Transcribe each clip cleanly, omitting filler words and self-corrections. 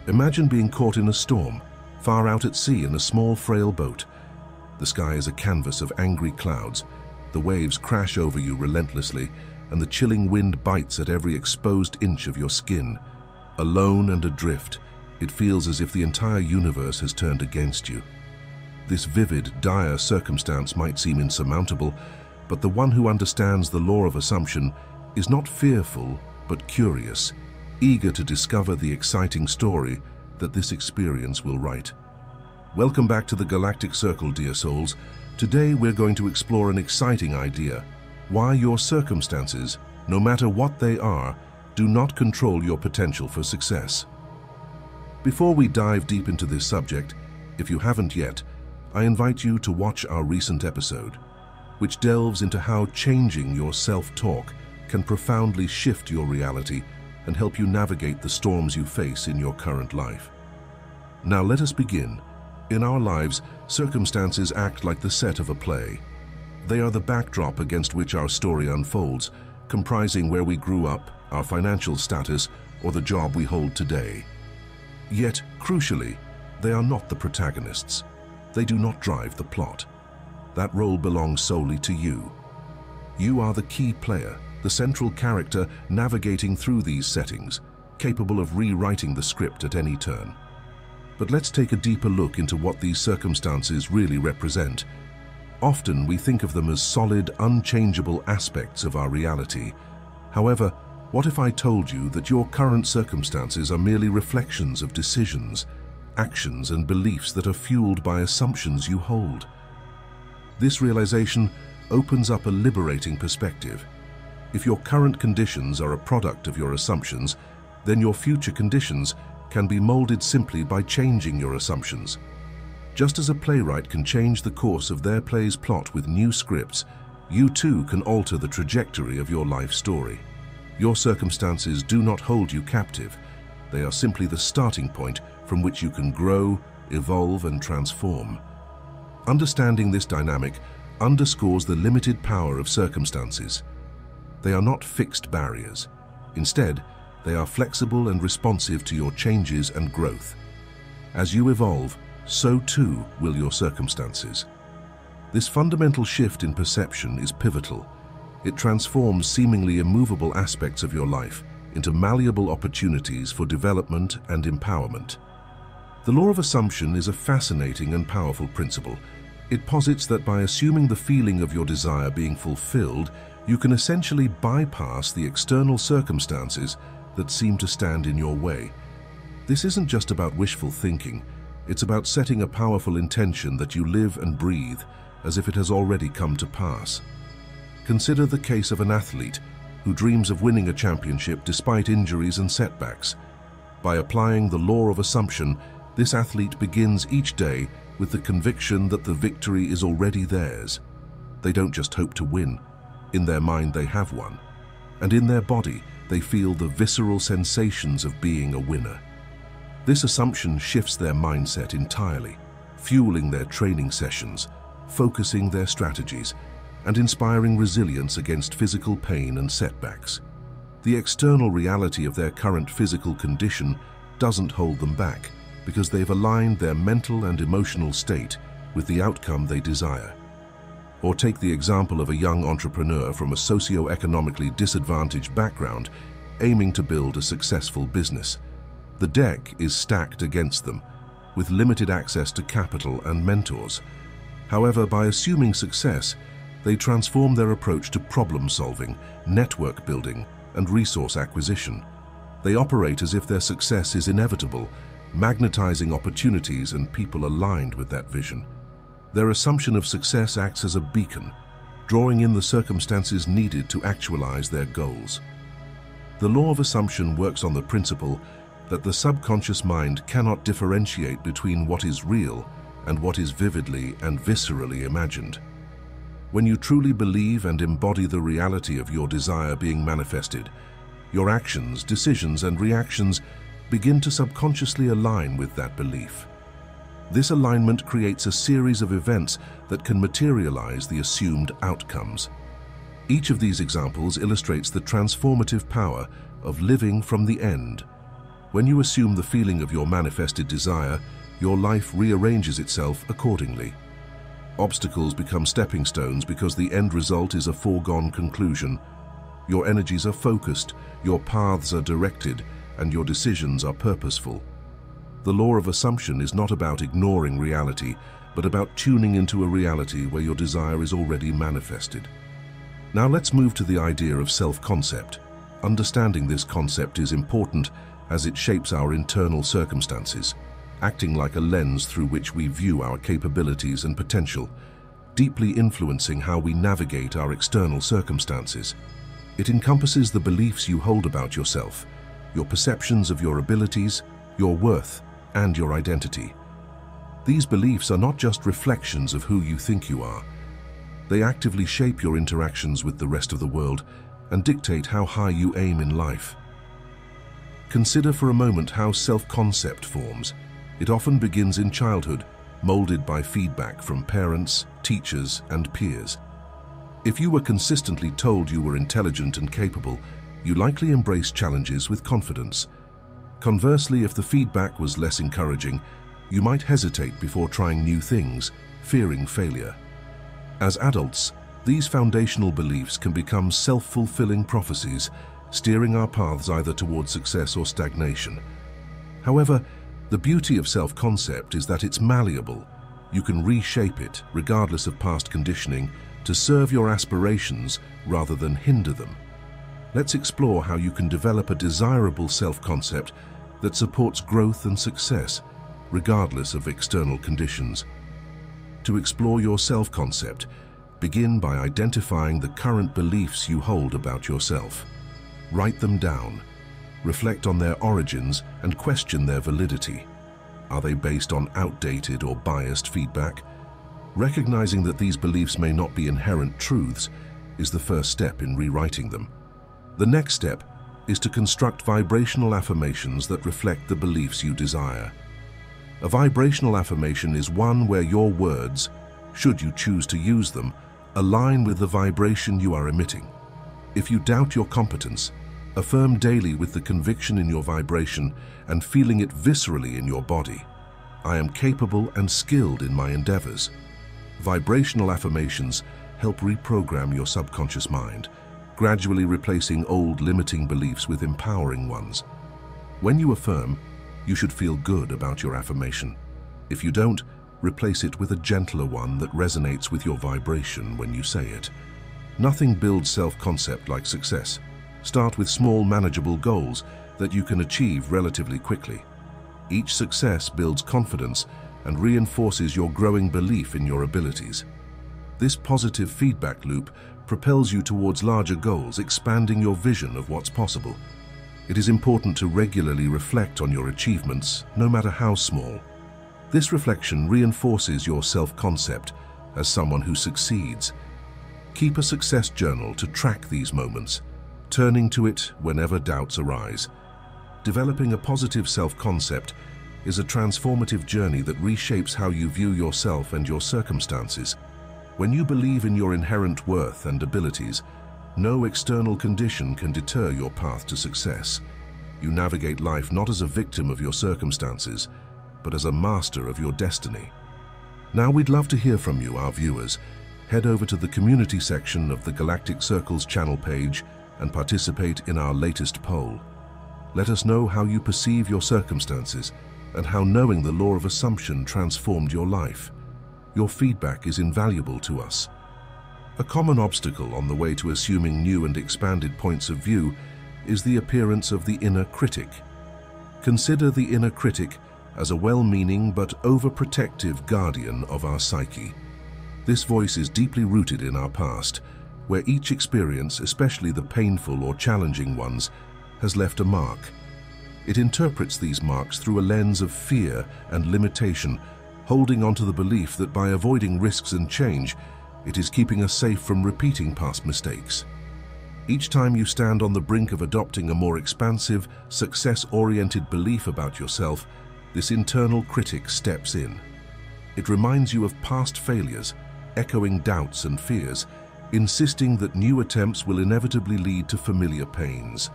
Imagine being caught in a storm, far out at sea in a small, frail boat. The sky is a canvas of angry clouds. The waves crash over you relentlessly, and the chilling wind bites at every exposed inch of your skin. Alone and adrift, it feels as if the entire universe has turned against you. This vivid, dire circumstance might seem insurmountable, but the one who understands the law of assumption is not fearful, but curious, eager to discover the exciting story that this experience will write. Welcome back to the Galactic Circle, dear souls. Today we're going to explore an exciting idea: why your circumstances, no matter what they are, do not control your potential for success. Before we dive deep into this subject, if you haven't yet, I invite you to watch our recent episode, which delves into how changing your self-talk can profoundly shift your reality and help you navigate the storms you face in your current life. Now let us begin. In our lives, circumstances act like the set of a play. They are the backdrop against which our story unfolds, comprising where we grew up, our financial status, or the job we hold today. Yet, crucially, they are not the protagonists. They do not drive the plot. That role belongs solely to you. You are the key player, the central character navigating through these settings, capable of rewriting the script at any turn. But let's take a deeper look into what these circumstances really represent. Often we think of them as solid, unchangeable aspects of our reality. However, what if I told you that your current circumstances are merely reflections of decisions, actions, and beliefs that are fueled by assumptions you hold? This realization opens up a liberating perspective. If your current conditions are a product of your assumptions, then your future conditions can be molded simply by changing your assumptions. Just as a playwright can change the course of their play's plot with new scripts, you too can alter the trajectory of your life story. Your circumstances do not hold you captive. They are simply the starting point from which you can grow, evolve, and transform. Understanding this dynamic underscores the limited power of circumstances. They are not fixed barriers. Instead, they are flexible and responsive to your changes and growth. As you evolve, so too will your circumstances. This fundamental shift in perception is pivotal. It transforms seemingly immovable aspects of your life into malleable opportunities for development and empowerment. The law of assumption is a fascinating and powerful principle. It posits that by assuming the feeling of your desire being fulfilled, you can essentially bypass the external circumstances that seem to stand in your way. This isn't just about wishful thinking. It's about setting a powerful intention that you live and breathe as if it has already come to pass. Consider the case of an athlete who dreams of winning a championship despite injuries and setbacks. By applying the law of assumption, this athlete begins each day with the conviction that the victory is already theirs. They don't just hope to win. In their mind, they have won. And in their body, they feel the visceral sensations of being a winner. This assumption shifts their mindset entirely, fueling their training sessions, focusing their strategies, and inspiring resilience against physical pain and setbacks. The external reality of their current physical condition doesn't hold them back because they've aligned their mental and emotional state with the outcome they desire. Or take the example of a young entrepreneur from a socio-economically disadvantaged background aiming to build a successful business. The deck is stacked against them, with limited access to capital and mentors. However, by assuming success, they transform their approach to problem solving, network building, and resource acquisition. They operate as if their success is inevitable, magnetizing opportunities and people aligned with that vision. Their assumption of success acts as a beacon, drawing in the circumstances needed to actualize their goals. The law of assumption works on the principle that the subconscious mind cannot differentiate between what is real and what is vividly and viscerally imagined. When you truly believe and embody the reality of your desire being manifested, your actions, decisions, and reactions begin to subconsciously align with that belief. This alignment creates a series of events that can materialize the assumed outcomes. Each of these examples illustrates the transformative power of living from the end. When you assume the feeling of your manifested desire, your life rearranges itself accordingly. Obstacles become stepping stones because the end result is a foregone conclusion. Your energies are focused, your paths are directed, and your decisions are purposeful. The law of assumption is not about ignoring reality, but about tuning into a reality where your desire is already manifested. Now let's move to the idea of self-concept. Understanding this concept is important as it shapes our internal circumstances, acting like a lens through which we view our capabilities and potential, deeply influencing how we navigate our external circumstances. It encompasses the beliefs you hold about yourself, your perceptions of your abilities, your worth, and your identity. These beliefs are not just reflections of who you think you are. They actively shape your interactions with the rest of the world and dictate how high you aim in life. Consider for a moment how self-concept forms. It often begins in childhood, molded by feedback from parents, teachers, and peers. If you were consistently told you were intelligent and capable, you likely embraced challenges with confidence. Conversely, if the feedback was less encouraging, you might hesitate before trying new things, fearing failure. As adults, these foundational beliefs can become self-fulfilling prophecies, steering our paths either towards success or stagnation. However, the beauty of self-concept is that it's malleable. You can reshape it, regardless of past conditioning, to serve your aspirations rather than hinder them. Let's explore how you can develop a desirable self-concept that supports growth and success, regardless of external conditions. To explore your self-concept, begin by identifying the current beliefs you hold about yourself. Write them down, reflect on their origins, and question their validity. Are they based on outdated or biased feedback? Recognizing that these beliefs may not be inherent truths is the first step in rewriting them. The next step is to construct vibrational affirmations that reflect the beliefs you desire. A vibrational affirmation is one where your words, should you choose to use them, align with the vibration you are emitting. If you doubt your competence, affirm daily with the conviction in your vibration and feeling it viscerally in your body. I am capable and skilled in my endeavors. Vibrational affirmations help reprogram your subconscious mind, gradually replacing old limiting beliefs with empowering ones. When you affirm, you should feel good about your affirmation. If you don't, replace it with a gentler one that resonates with your vibration when you say it. Nothing builds self-concept like success. Start with small, manageable goals that you can achieve relatively quickly. Each success builds confidence and reinforces your growing belief in your abilities. This positive feedback loop propels you towards larger goals, expanding your vision of what's possible. It is important to regularly reflect on your achievements, no matter how small. This reflection reinforces your self-concept as someone who succeeds. Keep a success journal to track these moments, turning to it whenever doubts arise. Developing a positive self-concept is a transformative journey that reshapes how you view yourself and your circumstances. When you believe in your inherent worth and abilities, no external condition can deter your path to success. You navigate life not as a victim of your circumstances, but as a master of your destiny. Now we'd love to hear from you, our viewers. Head over to the community section of the Galactic Circle's channel page and participate in our latest poll. Let us know how you perceive your circumstances and how knowing the law of assumption transformed your life. Your feedback is invaluable to us. A common obstacle on the way to assuming new and expanded points of view is the appearance of the inner critic. Consider the inner critic as a well-meaning but overprotective guardian of our psyche. This voice is deeply rooted in our past, where each experience, especially the painful or challenging ones, has left a mark. It interprets these marks through a lens of fear and limitation, holding onto the belief that by avoiding risks and change, it is keeping us safe from repeating past mistakes. Each time you stand on the brink of adopting a more expansive, success-oriented belief about yourself, this internal critic steps in. It reminds you of past failures, echoing doubts and fears, insisting that new attempts will inevitably lead to familiar pains.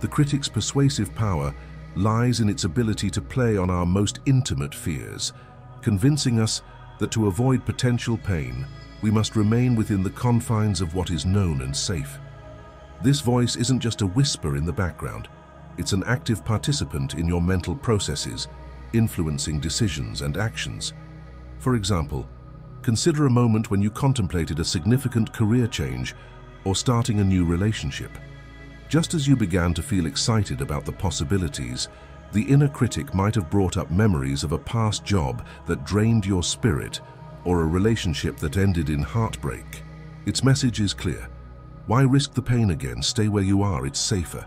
The critic's persuasive power lies in its ability to play on our most intimate fears, convincing us that to avoid potential pain, we must remain within the confines of what is known and safe. This voice isn't just a whisper in the background. It's an active participant in your mental processes, influencing decisions and actions. For example, consider a moment when you contemplated a significant career change or starting a new relationship. Just as you began to feel excited about the possibilities, the inner critic might have brought up memories of a past job that drained your spirit or a relationship that ended in heartbreak. Its message is clear. Why risk the pain again? Stay where you are, it's safer.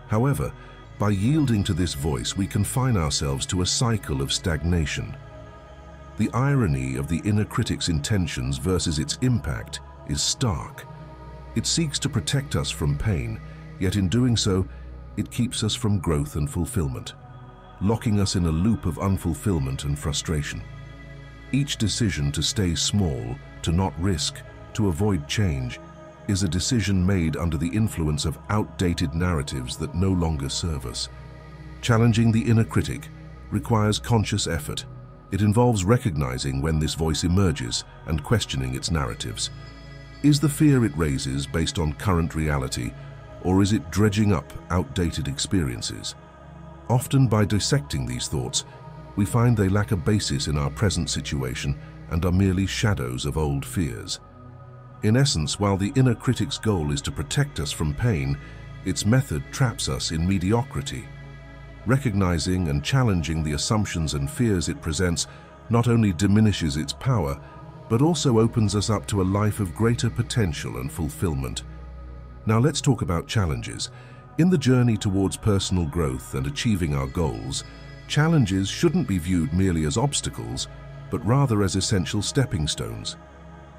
However, by yielding to this voice, we confine ourselves to a cycle of stagnation. The irony of the inner critic's intentions versus its impact is stark. It seeks to protect us from pain, yet in doing so, it keeps us from growth and fulfillment, locking us in a loop of unfulfillment and frustration. Each decision to stay small, to not risk, to avoid change, is a decision made under the influence of outdated narratives that no longer serve us. Challenging the inner critic requires conscious effort. It involves recognizing when this voice emerges and questioning its narratives. Is the fear it raises based on current reality, or is it dredging up outdated experiences? Often, by dissecting these thoughts, we find they lack a basis in our present situation and are merely shadows of old fears. In essence, while the inner critic's goal is to protect us from pain, its method traps us in mediocrity. Recognizing and challenging the assumptions and fears it presents not only diminishes its power, but also opens us up to a life of greater potential and fulfillment. Now let's talk about challenges. In the journey towards personal growth and achieving our goals, challenges shouldn't be viewed merely as obstacles, but rather as essential stepping stones.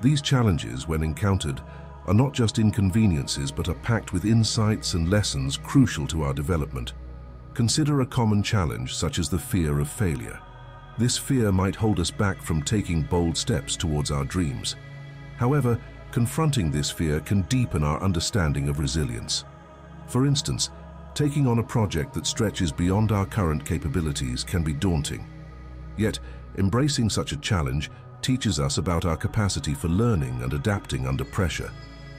These challenges, when encountered, are not just inconveniences but are packed with insights and lessons crucial to our development. Consider a common challenge such as the fear of failure. This fear might hold us back from taking bold steps towards our dreams. However, confronting this fear can deepen our understanding of resilience. For instance, taking on a project that stretches beyond our current capabilities can be daunting. Yet, embracing such a challenge teaches us about our capacity for learning and adapting under pressure,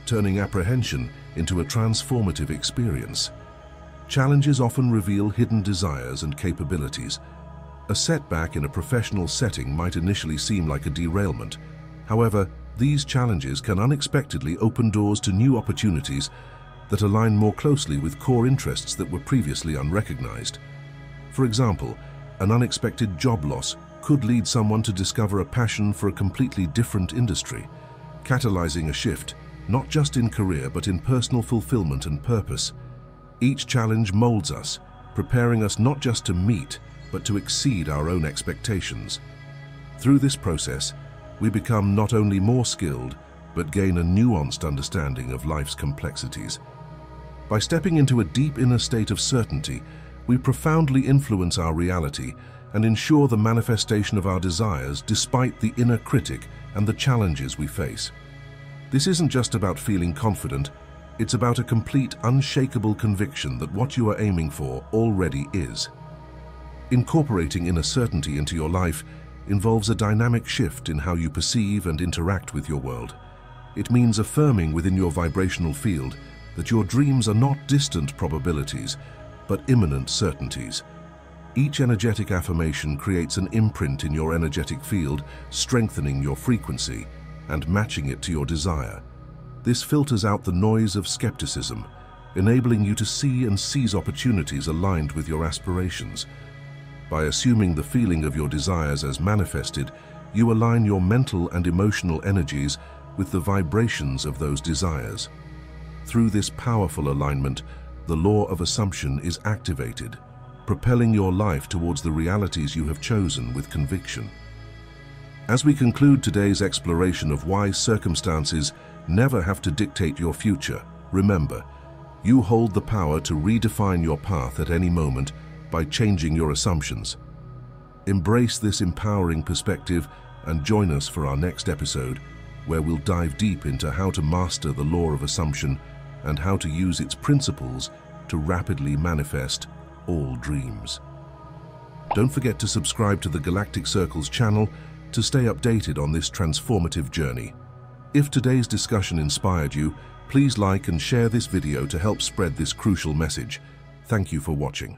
turning apprehension into a transformative experience. Challenges often reveal hidden desires and capabilities. A setback in a professional setting might initially seem like a derailment. However, these challenges can unexpectedly open doors to new opportunities that align more closely with core interests that were previously unrecognized. For example, an unexpected job loss could lead someone to discover a passion for a completely different industry, catalyzing a shift, not just in career but in personal fulfillment and purpose. Each challenge molds us, preparing us not just to meet, but to exceed our own expectations. Through this process, we become not only more skilled, but gain a nuanced understanding of life's complexities. By stepping into a deep inner state of certainty, we profoundly influence our reality and ensure the manifestation of our desires despite the inner critic and the challenges we face. This isn't just about feeling confident, it's about a complete, unshakable conviction that what you are aiming for already is. Incorporating inner certainty into your life involves a dynamic shift in how you perceive and interact with your world. It means affirming within your vibrational field that your dreams are not distant probabilities, but imminent certainties. Each energetic affirmation creates an imprint in your energetic field, strengthening your frequency and matching it to your desire. This filters out the noise of skepticism, enabling you to see and seize opportunities aligned with your aspirations. By assuming the feeling of your desires as manifested, you align your mental and emotional energies with the vibrations of those desires. Through this powerful alignment, the law of assumption is activated, propelling your life towards the realities you have chosen with conviction. As we conclude today's exploration of why circumstances never have to dictate your future, remember, you hold the power to redefine your path at any moment by changing your assumptions. Embrace this empowering perspective and join us for our next episode, where we'll dive deep into how to master the law of assumption and how to use its principles to rapidly manifest all dreams. Don't forget to subscribe to the Galactic Circle's channel to stay updated on this transformative journey. If today's discussion inspired you, please like and share this video to help spread this crucial message. Thank you for watching.